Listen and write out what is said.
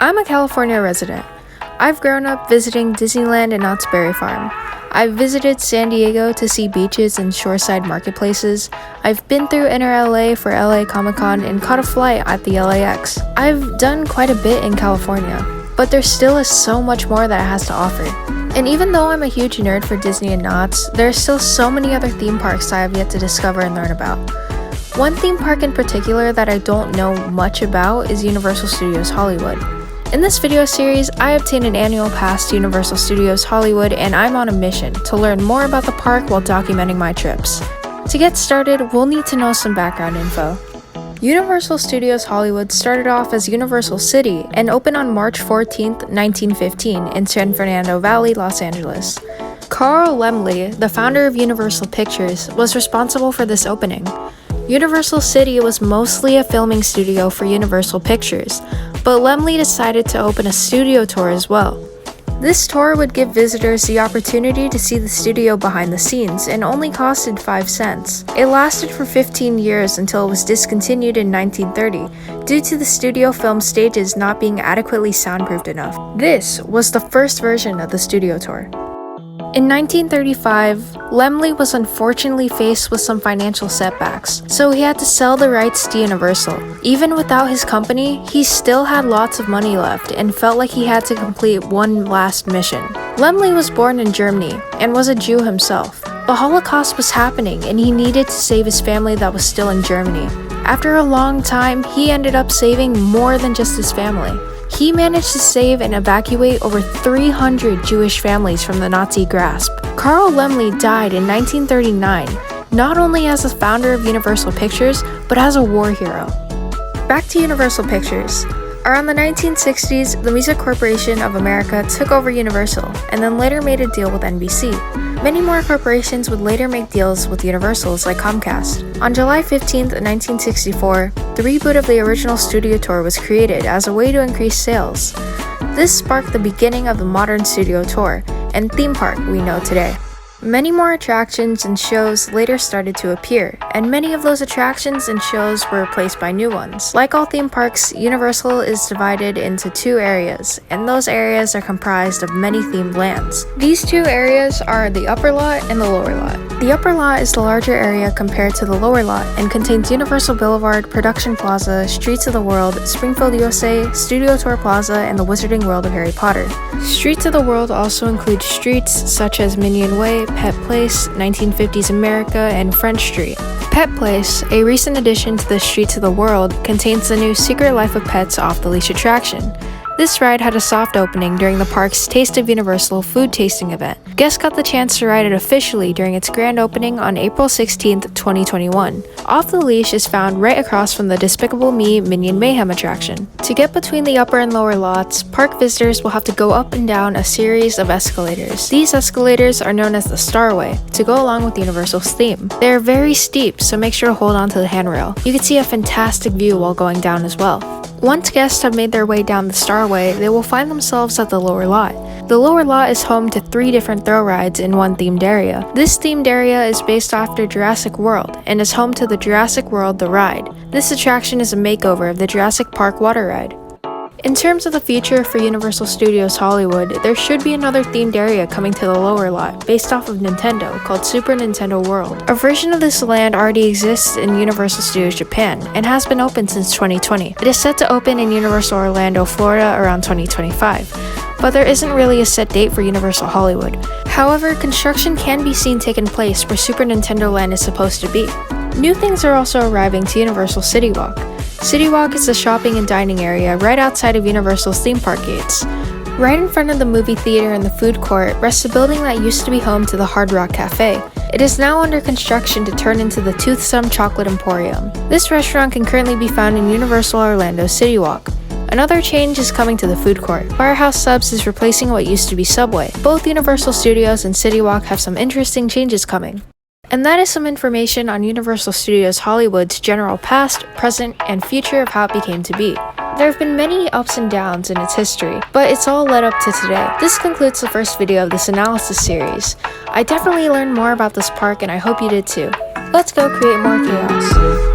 I'm a California resident. I've grown up visiting Disneyland and Knott's Berry Farm. I've visited San Diego to see beaches and shoreside marketplaces. I've been through Inner LA for LA Comic-Con and caught a flight at the LAX. I've done quite a bit in California, but there still is so much more that it has to offer. And even though I'm a huge nerd for Disney and Knott's, there are still so many other theme parks I have yet to discover and learn about. One theme park in particular that I don't know much about is Universal Studios Hollywood. In this video series, I obtained an annual pass to Universal Studios Hollywood, and I'm on a mission to learn more about the park while documenting my trips. To get started, we'll need to know some background info. Universal Studios Hollywood started off as Universal City and opened on March 14, 1915 in San Fernando Valley, Los Angeles. Carl Laemmle, the founder of Universal Pictures, was responsible for this opening. Universal City was mostly a filming studio for Universal Pictures, but Laemmle decided to open a studio tour as well. This tour would give visitors the opportunity to see the studio behind the scenes and only costed 5 cents. It lasted for 15 years until it was discontinued in 1930 due to the studio film stages not being adequately soundproofed enough. This was the first version of the studio tour. In 1935, Laemmle was unfortunately faced with some financial setbacks, so he had to sell the rights to Universal. Even without his company, he still had lots of money left and felt like he had to complete one last mission. Laemmle was born in Germany and was a Jew himself. The Holocaust was happening and he needed to save his family that was still in Germany. After a long time, he ended up saving more than just his family. He managed to save and evacuate over 300 Jewish families from the Nazi grasp. Carl Laemmle died in 1939, not only as the founder of Universal Pictures, but as a war hero. Back to Universal Pictures. Around the 1960s, the Music Corporation of America took over Universal, and then later made a deal with NBC. Many more corporations would later make deals with Universals like Comcast. On July 15, 1964, the reboot of the original studio tour was created as a way to increase sales. This sparked the beginning of the modern studio tour and theme park we know today. Many more attractions and shows later started to appear, and many of those attractions and shows were replaced by new ones. Like all theme parks, Universal is divided into 2 areas, and those areas are comprised of many themed lands. These 2 areas are the upper lot and the lower lot. The upper lot is the larger area compared to the lower lot and contains Universal Boulevard, Production Plaza, Streets of the World, Springfield, USA, Studio Tour Plaza, and the Wizarding World of Harry Potter. Streets of the World also include streets such as Minion Way, Pet Place, 1950s America, and French Street. Pet Place, a recent addition to the Streets of the World, contains the new Secret Life of Pets off-the-leash attraction. This ride had a soft opening during the park's Taste of Universal food tasting event. Guests got the chance to ride it officially during its grand opening on April 16, 2021. Off the Leash is found right across from the Despicable Me Minion Mayhem attraction. To get between the upper and lower lots, park visitors will have to go up and down a series of escalators. These escalators are known as the Starway, to go along with Universal's theme. They are very steep, so make sure to hold on to the handrail. You can see a fantastic view while going down as well. Once guests have made their way down the Starway, they will find themselves at the lower lot. The lower lot is home to 3 different thrill rides in one themed area. This themed area is based after Jurassic World and is home to the Jurassic World The Ride. This attraction is a makeover of the Jurassic Park water ride. In terms of the future for Universal Studios Hollywood, there should be another themed area coming to the lower lot based off of Nintendo called Super Nintendo World. A version of this land already exists in Universal Studios Japan and has been open since 2020. It is set to open in Universal Orlando, Florida around 2025, but there isn't really a set date for Universal Hollywood. However, construction can be seen taking place where Super Nintendo Land is supposed to be. New things are also arriving to Universal City Walk. City Walk is the shopping and dining area right outside of Universal's theme park gates. Right in front of the movie theater and the food court rests a building that used to be home to the Hard Rock Cafe. It is now under construction to turn into the Toothsome Chocolate Emporium. This restaurant can currently be found in Universal Orlando City Walk. Another change is coming to the food court. Firehouse Subs is replacing what used to be Subway. Both Universal Studios and City Walk have some interesting changes coming. And that is some information on Universal Studios Hollywood's general past, present, and future of how it became to be. There have been many ups and downs in its history, but it's all led up to today. This concludes the first video of this analysis series. I definitely learned more about this park and I hope you did too. Let's go create more chaos.